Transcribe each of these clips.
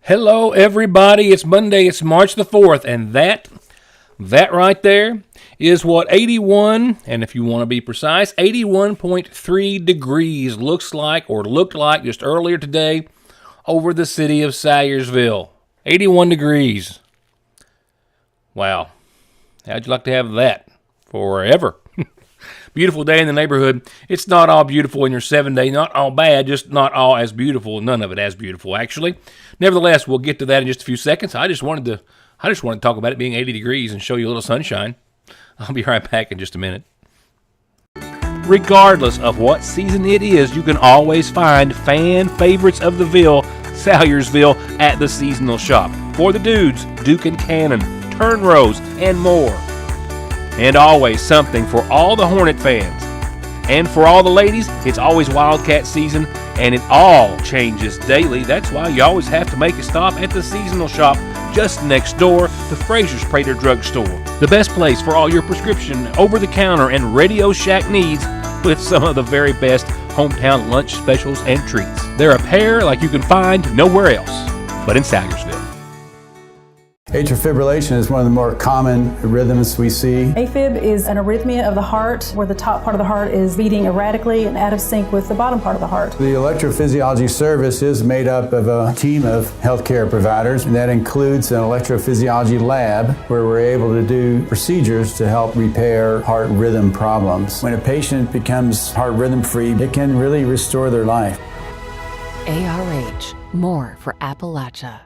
Hello, everybody. It's Monday. It's March the 4th, and that right there is what 81, and if you want to be precise, 81.3 degrees looks like or looked like just earlier today over the city of Salyersville. 81 degrees. Wow. How'd you like to have that forever? Beautiful day in the neighborhood. It's not all beautiful in your 7-day, not all bad, just not all as beautiful. None of it as beautiful, actually. Nevertheless, we'll get to that in just a few seconds. I just wanted to talk about it being 80 degrees and show you a little sunshine. I'll be right back in just a minute. Regardless of what season it is, you can always find fan favorites of the Ville, Salyersville, at the seasonal shop. For the dudes, Duke and Cannon, Turn Rose, and more. And always something for all the Hornet fans. And for all the ladies, it's always Wildcat season, and it all changes daily. That's why you always have to make a stop at the seasonal shop just next door to Fraser's Prater Drug Store. The best place for all your prescription, over-the-counter, and Radio Shack needs, with some of the very best hometown lunch specials and treats. They're a pair like you can find nowhere else but in Salyersville. Atrial fibrillation is one of the more common rhythms we see. AFib is an arrhythmia of the heart where the top part of the heart is beating erratically and out of sync with the bottom part of the heart. The electrophysiology service is made up of a team of healthcare providers, and that includes an electrophysiology lab where we're able to do procedures to help repair heart rhythm problems. When a patient becomes heart rhythm free, it can really restore their life. ARH, more for Appalachia.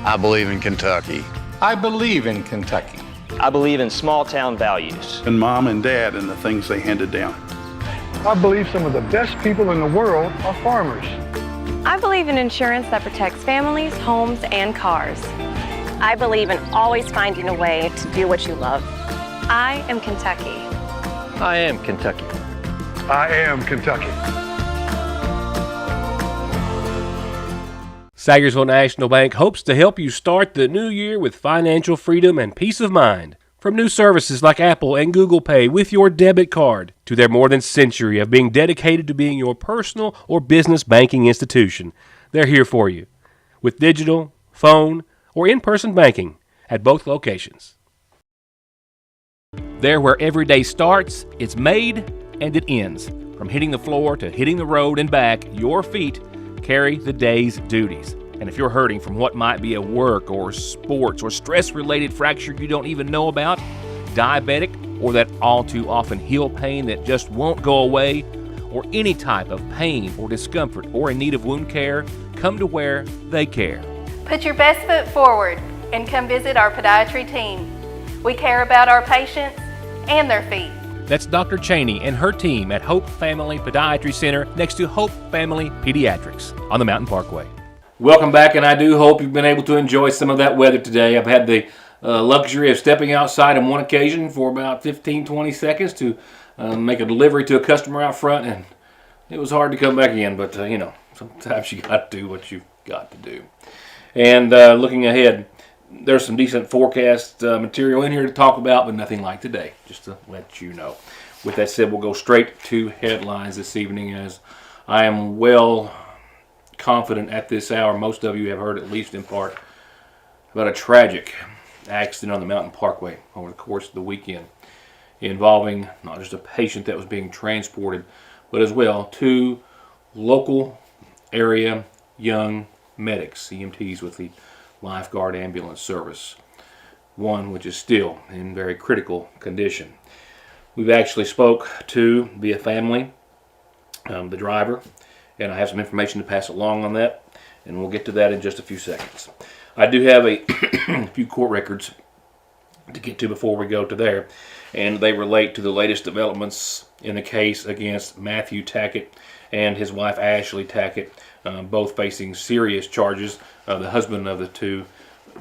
I believe in Kentucky. I believe in Kentucky. I believe in small town values. And mom and dad and the things they handed down. I believe some of the best people in the world are farmers. I believe in insurance that protects families, homes, and cars. I believe in always finding a way to do what you love. I am Kentucky. I am Kentucky. I am Kentucky. Salyersville National Bank hopes to help you start the new year with financial freedom and peace of mind. From new services like Apple and Google Pay with your debit card to their more than century of being dedicated to being your personal or business banking institution, they're here for you with digital, phone, or in-person banking at both locations. They're where every day starts, it's made, and it ends. From hitting the floor to hitting the road and back, your feet carry the day's duties. And if you're hurting from what might be a work or sports or stress-related fracture you don't even know about, diabetic, or that all too often heel pain that just won't go away, or any type of pain or discomfort or in need of wound care, come to where they care. Put your best foot forward and come visit our podiatry team. We care about our patients and their feet. That's Dr. Cheney and her team at Hope Family Podiatry Center next to Hope Family Pediatrics on the Mountain Parkway. Welcome back, and I do hope you've been able to enjoy some of that weather today. I've had the luxury of stepping outside on one occasion for about 15-20 seconds to make a delivery to a customer out front, and it was hard to come back in, but sometimes you got to do what you've got to do. And looking ahead, there's some decent forecast material in here to talk about, but nothing like today, just to let you know. With that said, we'll go straight to headlines this evening, as I am well confident at this hour most of you have heard, at least in part, about a tragic accident on the Mountain Parkway over the course of the weekend involving not just a patient that was being transported, but as well two local area young medics, EMTs with the Lifeguard Ambulance Service, one which is still in very critical condition. We've actually spoke to via family, the driver, and I have some information to pass along on that, and we'll get to that in just a few seconds. I do have a few court records to get to before we go to there, and they relate to the latest developments in the case against Matthew Tackett and his wife Ashley Tackett, both facing serious charges, the husband of the two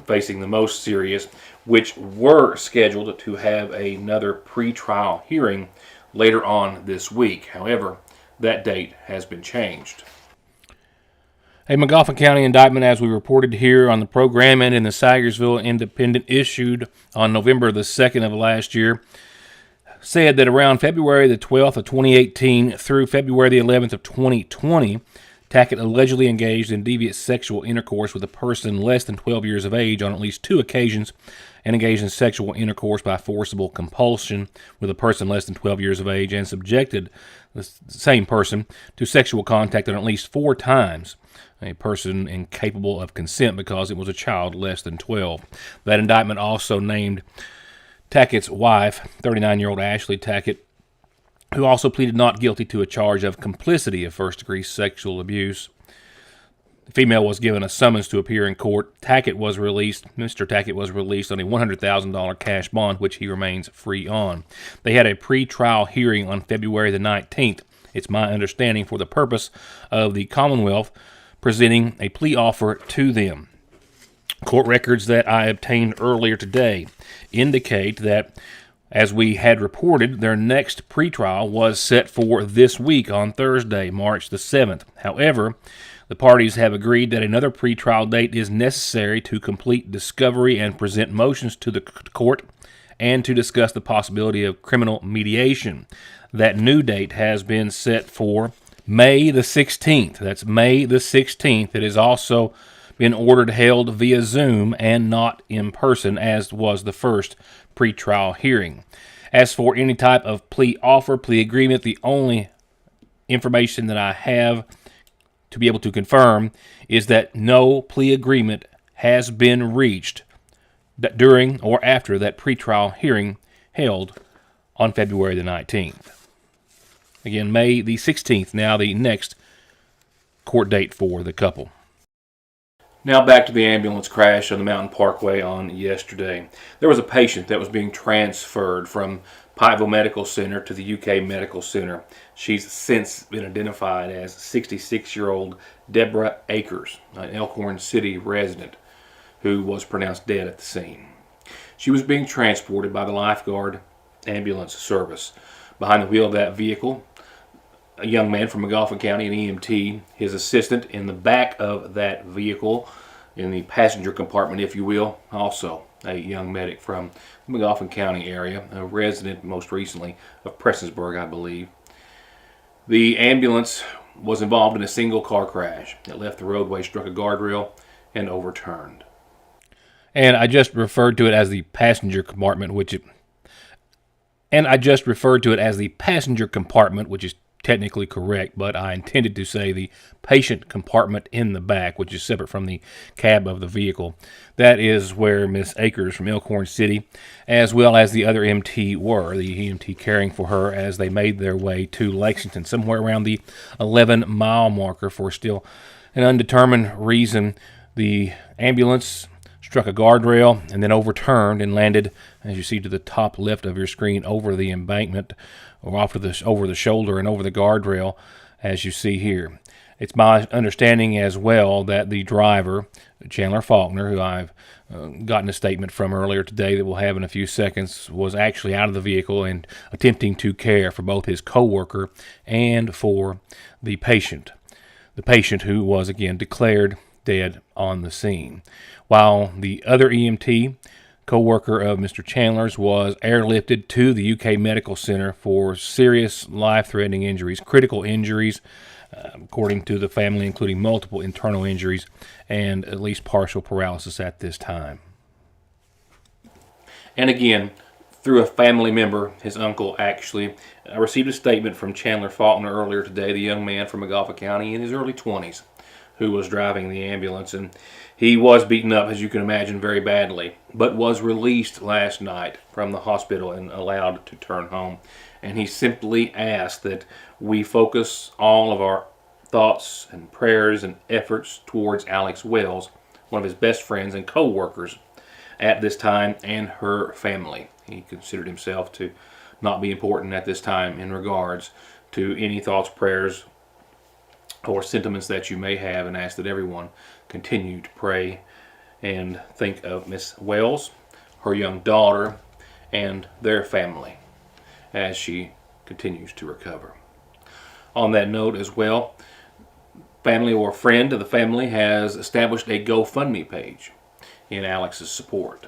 facing the most serious, which were scheduled to have another pre-trial hearing later on this week. However, that date has been changed. A McGoffin County indictment, as we reported here on the program and in the Salyersville Independent, issued on November the 2nd of last year, said that around February the 12th of 2018 through February the 11th of 2020, Tackett allegedly engaged in deviant sexual intercourse with a person less than 12 years of age on at least 2 occasions and engaged in sexual intercourse by forcible compulsion with a person less than 12 years of age and subjected the same person to sexual contact on at least 4 times, a person incapable of consent because it was a child less than 12. That indictment also named Tackett's wife, 39-year-old Ashley Tackett, who also pleaded not guilty to a charge of complicity of first-degree sexual abuse. The female was given a summons to appear in court. Mr. Tackett was released on a $100,000 cash bond, which he remains free on. They had a pre-trial hearing on February the 19th. It's my understanding for the purpose of the Commonwealth presenting a plea offer to them. Court records that I obtained earlier today indicate that, as we had reported, their next pretrial was set for this week on Thursday, March the 7th. However, the parties have agreed that another pretrial date is necessary to complete discovery and present motions to the court and to discuss the possibility of criminal mediation. That new date has been set for May the 16th. That's May the 16th. It has also been ordered held via Zoom and not in person, as was the first pretrial hearing. As for any type of plea offer, plea agreement, the only information that I have to be able to confirm is that no plea agreement has been reached during or after that pretrial hearing held on February the 19th. Again, May the 16th, now the next court date for the couple. Now back to the ambulance crash on the Mountain Parkway on yesterday. There was a patient that was being transferred from Pikeville Medical Center to the UK Medical Center. She's since been identified as 66-year-old Deborah Akers, an Elkhorn City resident who was pronounced dead at the scene. She was being transported by the lifeguard ambulance service. Behind the wheel of that vehicle, a young man from McGoffin County, an EMT, his assistant in the back of that vehicle, in the passenger compartment, if you will, also a young medic from the McGoffin County area, a resident most recently of Prestonsburg, I believe. The ambulance was involved in a single car crash. It left the roadway, struck a guardrail, and overturned. And I just referred to it as the passenger compartment, which is technically correct, but I intended to say the patient compartment in the back, which is separate from the cab of the vehicle. That is where Miss Akers from Elkhorn City, as well as the other EMT were, the EMT caring for her as they made their way to Lexington, somewhere around the 11-mile marker. For still an undetermined reason, the ambulance struck a guardrail and then overturned and landed, as you see to the top left of your screen, over the embankment, or over the shoulder and over the guardrail, as you see here. It's my understanding as well that the driver, Chandler Faulkner, who I've gotten a statement from earlier today that we'll have in a few seconds, was actually out of the vehicle and attempting to care for both his co-worker and for the patient. The patient who was again declared dead on the scene. While the other EMT, co-worker of Mr. Chandler's, was airlifted to the UK Medical Center for serious life-threatening injuries, critical injuries, according to the family, including multiple internal injuries and at least partial paralysis at this time. And again, through a family member, his uncle actually, I received a statement from Chandler Faulkner earlier today, the young man from McGoffin County in his early 20s who was driving the ambulance, and he was beaten up, as you can imagine, very badly, but was released last night from the hospital and allowed to turn home. And he simply asked that we focus all of our thoughts and prayers and efforts towards Alex Wells, one of his best friends and co-workers at this time, and her family. He considered himself to not be important at this time in regards to any thoughts, prayers, or sentiments that you may have, and ask that everyone continue to pray and think of Miss Wells, her young daughter, and their family as she continues to recover. On that note as well, family or friend of the family has established a GoFundMe page in Alex's support.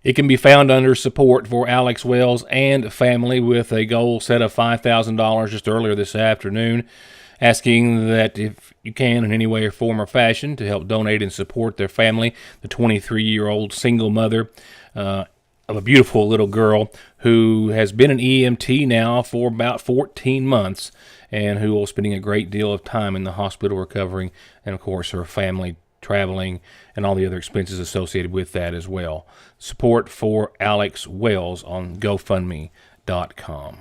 It can be found under support for Alex Wells and family, with a goal set of $5,000 just earlier this afternoon. asking that if you can in any way or form or fashion to help donate and support their family, the 23-year-old single mother of a beautiful little girl who has been an EMT now for about 14 months and who will be spending a great deal of time in the hospital recovering, and of course her family traveling and all the other expenses associated with that as well. Support for Alex Wells on GoFundMe.com.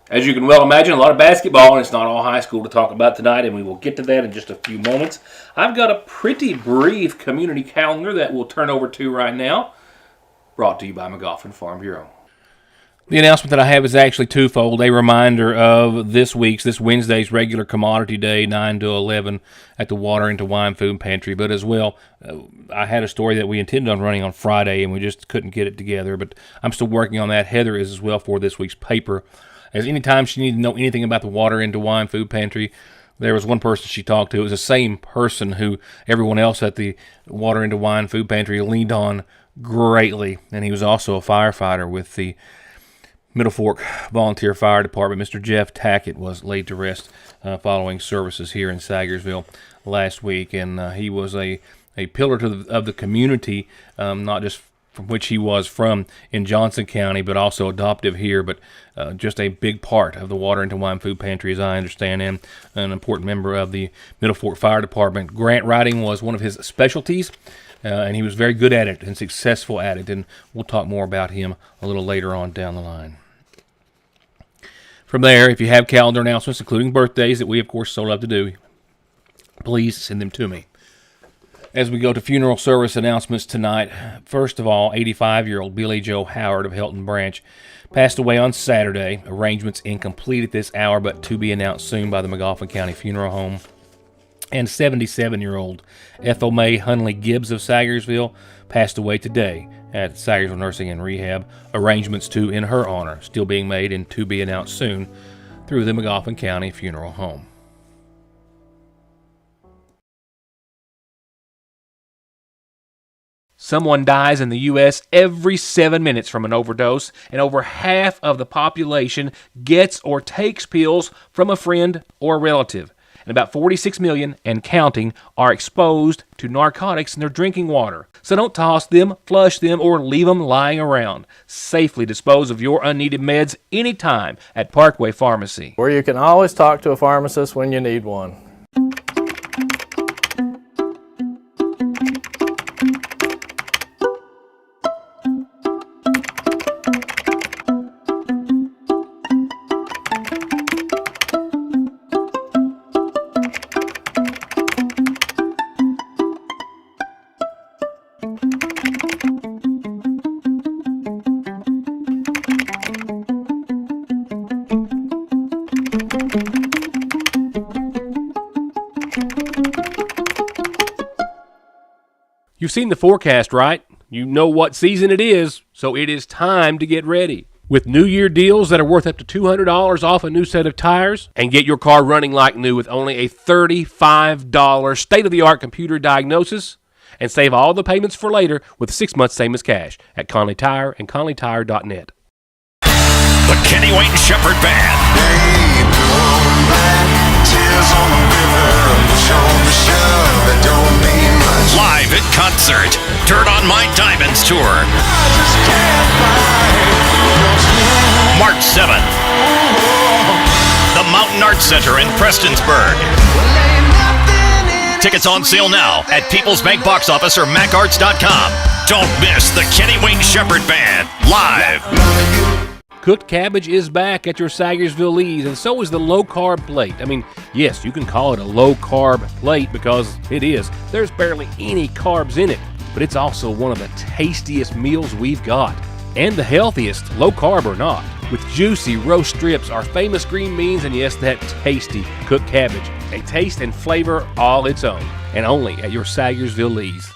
As you can well imagine, a lot of basketball, and it's not all high school to talk about tonight, and we will get to that in just a few moments. I've got a pretty brief community calendar that we'll turn over to right now, brought to you by McGoffin Farm Bureau. The announcement that I have is actually twofold. A reminder of this Wednesday's regular commodity day, 9 to 11 at the Water into Wine Food Pantry. But as well, I had a story that we intended on running on Friday, and we just couldn't get it together. But I'm still working on that. Heather is as well for this week's paper. As anytime she needed to know anything about the Water into Wine Food Pantry, there was one person she talked to. It was the same person who everyone else at the Water into Wine Food Pantry leaned on greatly. And he was also a firefighter with the Middle Fork Volunteer Fire Department. Mr. Jeff Tackett was laid to rest following services here in Sagersville last week, and he was a pillar of the community, not just from which he was from in Johnson County, but also adoptive here, but just a big part of the Water into Wine Food Pantry, as I understand, and an important member of the Middle Fork Fire Department. Grant writing was one of his specialties, and he was very good at it and successful at it, and we'll talk more about him a little later on down the line. From there, if you have calendar announcements, including birthdays that we, of course, so love to do, please send them to me. As we go to funeral service announcements tonight, first of all, 85-year-old Billy Joe Howard of Helton Branch passed away on Saturday. Arrangements incomplete at this hour, but to be announced soon by the McGoffin County Funeral Home. And 77-year-old Ethel Mae Hunley Gibbs of Sagersville passed away today at Sagersville Nursing and Rehab. Arrangements in her honor still being made and to be announced soon through the McGoffin County Funeral Home. Someone dies in the U.S. every 7 minutes from an overdose, and over half of the population gets or takes pills from a friend or relative. And about 46 million and counting are exposed to narcotics in their drinking water. So don't toss them, flush them, or leave them lying around. Safely dispose of your unneeded meds anytime at Parkway Pharmacy, where you can always talk to a pharmacist when you need one. You've seen the forecast, right? You know what season it is, so it is time to get ready. With New Year deals that are worth up to $200 off a new set of tires, and get your car running like new with only a $35 state-of-the-art computer diagnosis, and save all the payments for later with 6 months same as cash at Conley Tire and ConleyTire.net. The Kenny Wayne Shepherd Band. Live in concert. Turn on My Diamonds Tour. March 7th. The Mountain Arts Center in Prestonsburg. Tickets on sale now at People's Bank Box Office or MacArts.com. Don't miss the Kenny Wayne Shepherd Band live. Cooked cabbage is back at your Sagersville Lee's, and so is the low-carb plate. I mean, yes, you can call it a low-carb plate because it is. There's barely any carbs in it, but it's also one of the tastiest meals we've got. And the healthiest, low-carb or not. With juicy roast strips, our famous green beans, and yes, that tasty cooked cabbage. A taste and flavor all its own, and only at your Sagersville Lee's.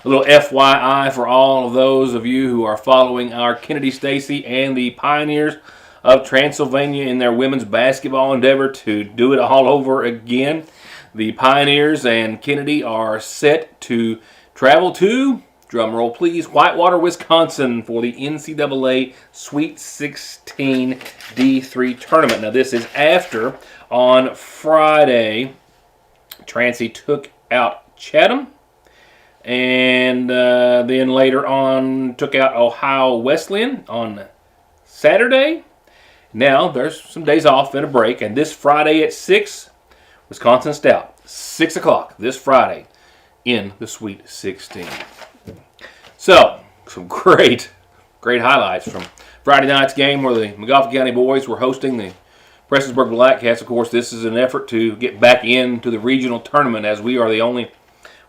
A little FYI for all of those of you who are following our Kennedy Stacy and the Pioneers of Transylvania in their women's basketball endeavor to do it all over again. The Pioneers and Kennedy are set to travel to drum roll please, Whitewater, Wisconsin for the NCAA Sweet 16 D3 tournament. Now this is after, on Friday, Trancey took out Chatham, and then later on took out Ohio Wesleyan on Saturday. Now there's some days off and a break, and this Friday at 6, Wisconsin Stout, 6 o'clock this Friday in the Sweet 16. So, some great highlights from Friday night's game where the McGoffin County boys were hosting the Prestonsburg Blackcats. Of course, this is an effort to get back into the regional tournament, as we are the only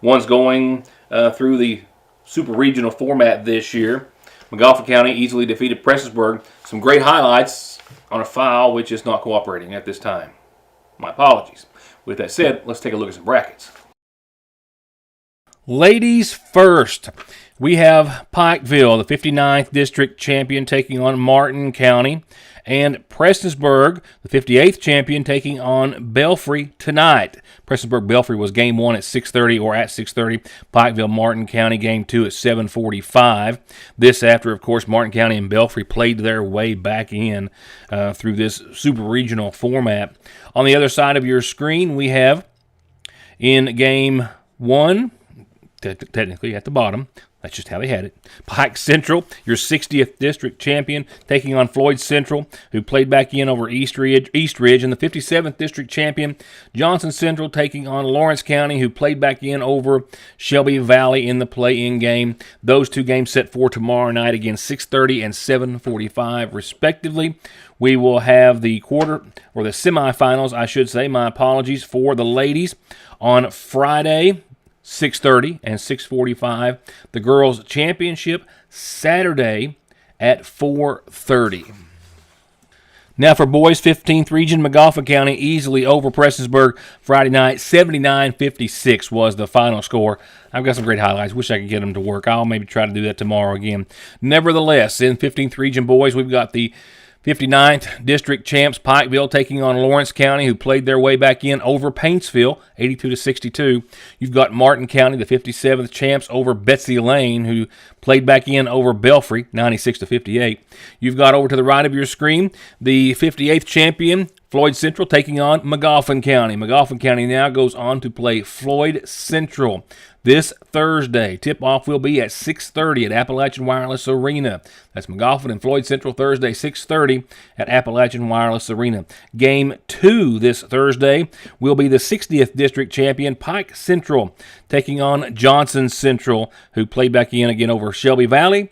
ones going through the super regional format this year. McGoffin County easily defeated Prestonsburg. Some great highlights on a file which is not cooperating at this time. My apologies. With that said, let's take a look at some brackets. Ladies first, we have Pikeville, the 59th district champion, taking on Martin County, and Prestonsburg, the 58th champion, taking on Belfry tonight. Prestonsburg-Belfry was game 1 at 6:30 or at 6:30. Pikeville-Martin County game 2 at 7:45. This after, of course, Martin County and Belfry played their way back in through this super regional format. On the other side of your screen, we have in game 1, technically at the bottom, that's just how they had it, Pike Central, your 60th district champion, taking on Floyd Central, who played back in over East Ridge, and the 57th district champion, Johnson Central, taking on Lawrence County, who played back in over Shelby Valley in the play-in game. Those two games set for tomorrow night, again 6:30 and 7:45 respectively. We will have the semifinals, I should say, my apologies, for the ladies on Friday, 6:30 and 6:45. The girls' championship Saturday at 4:30. Now for boys, 15th region, McGoffin County easily over Prestonsburg Friday night. 79-56 was the final score. I've got some great highlights. Wish I could get them to work. I'll maybe try to do that tomorrow again. Nevertheless, in 15th region boys, we've got the 59th district champs Pikeville taking on Lawrence County, who played their way back in over Paintsville, 82-62. You've got Martin County, the 57th champs, over Betsy Lane, who played back in over Belfry, 96-58. You've got over to the right of your screen the 58th champion Floyd Central taking on McGoffin County. McGoffin County now goes on to play Floyd Central this Thursday. Tip-off will be at 6:30 at Appalachian Wireless Arena. That's McGoffin and Floyd Central Thursday, 6:30 at Appalachian Wireless Arena. Game 2 this Thursday will be the 60th district champion Pike Central taking on Johnson Central, who played back in again over Shelby Valley,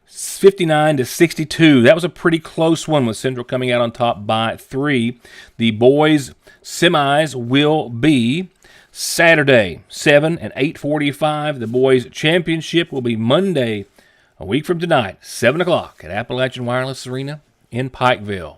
59-62. That was a pretty close one, with Central coming out on top by 3. The boys' semis will be Saturday, 7 and 8:45. The boys' championship will be Monday, a week from tonight, 7 o'clock at Appalachian Wireless Arena in Pikeville.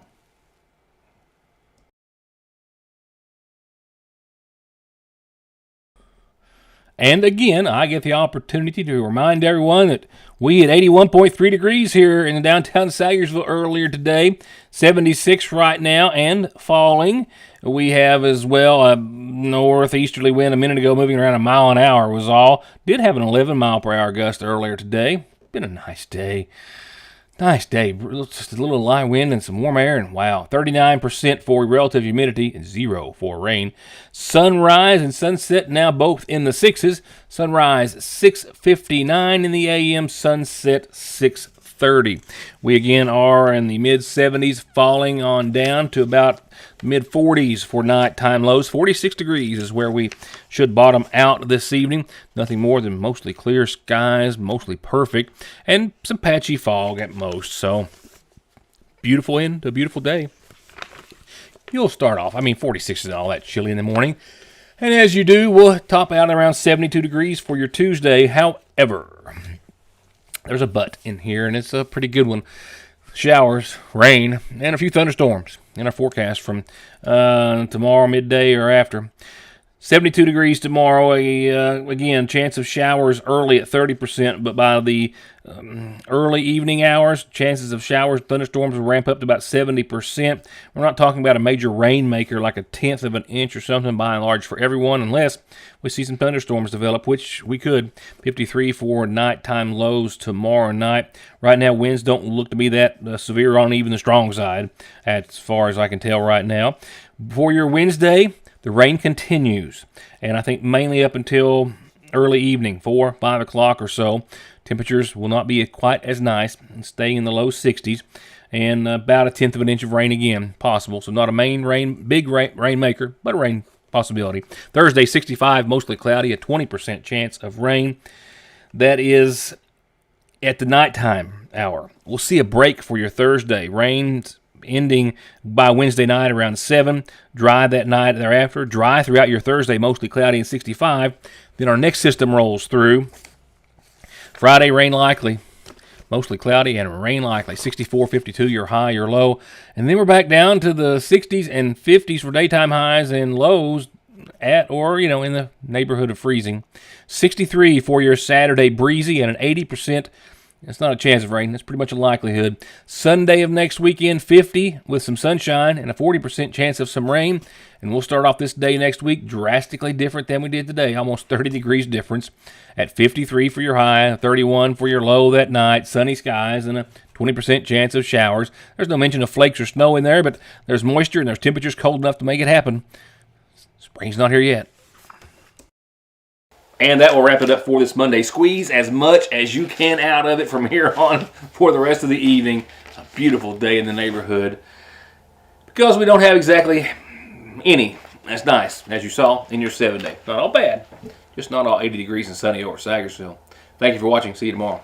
And again, I get the opportunity to remind everyone that we had 81.3 degrees here in downtown Sayersville earlier today, 76 right now and falling. We have as well a northeasterly wind a minute ago moving around a mile an hour was all. Did have an 11 mile per hour gust earlier today. Been a nice day. Nice day. Just a little light wind and some warm air, and wow, 39% for relative humidity and 0 for rain. Sunrise and sunset now both in the 6s. Sunrise 6:59 in the a.m., sunset 6:30. We again are in the mid-70s, falling on down to about mid-40s for nighttime lows. 46 degrees is where we should bottom out this evening. Nothing more than mostly clear skies, mostly perfect, and some patchy fog at most. So, beautiful end to a beautiful day. You'll start off, 46 is all that chilly in the morning. And as you do, we'll top out around 72 degrees for your Tuesday. However, there's a but in here, and it's a pretty good one. Showers, rain, and a few thunderstorms in our forecast from tomorrow midday or after. 72 degrees tomorrow. Again, chance of showers early at 30%, but by the early evening hours, chances of showers, thunderstorms will ramp up to about 70%. We're not talking about a major rainmaker like a tenth of an inch or something by and large for everyone, unless we see some thunderstorms develop, which we could. 53 for nighttime lows tomorrow night. Right now, winds don't look to be that severe on even the strong side, as far as I can tell right now. For your Wednesday, the rain continues, and I think mainly up until early evening, 4, 5 o'clock or so. Temperatures will not be quite as nice, staying in the low 60s, and about a tenth of an inch of rain again possible. So not a big rain maker, but a rain possibility. Thursday, 65, mostly cloudy, a 20% chance of rain. That is at the nighttime hour. We'll see a break for your Thursday. Rain's ending by Wednesday night around 7. Dry that night thereafter. Dry throughout your Thursday, mostly cloudy and 65. Then our next system rolls through. Friday, rain likely. Mostly cloudy and rain likely. 64, 52, your high, your low. And then we're back down to the 60s and 50s for daytime highs and lows at or, in the neighborhood of freezing. 63 for your Saturday, breezy, and an 80%. It's not a chance of rain. That's pretty much a likelihood. Sunday of next weekend, 50 with some sunshine and a 40% chance of some rain. And we'll start off this day next week drastically different than we did today. Almost 30 degrees difference at 53 for your high, 31 for your low that night, sunny skies, and a 20% chance of showers. There's no mention of flakes or snow in there, but there's moisture and there's temperatures cold enough to make it happen. Spring's not here yet. And that will wrap it up for this Monday. Squeeze as much as you can out of it from here on for the rest of the evening. It's a beautiful day in the neighborhood because we don't have exactly any. That's nice, as you saw in your 7-day. Not all bad, just not all 80 degrees and sunny over Sagersville. Thank you for watching. See you tomorrow.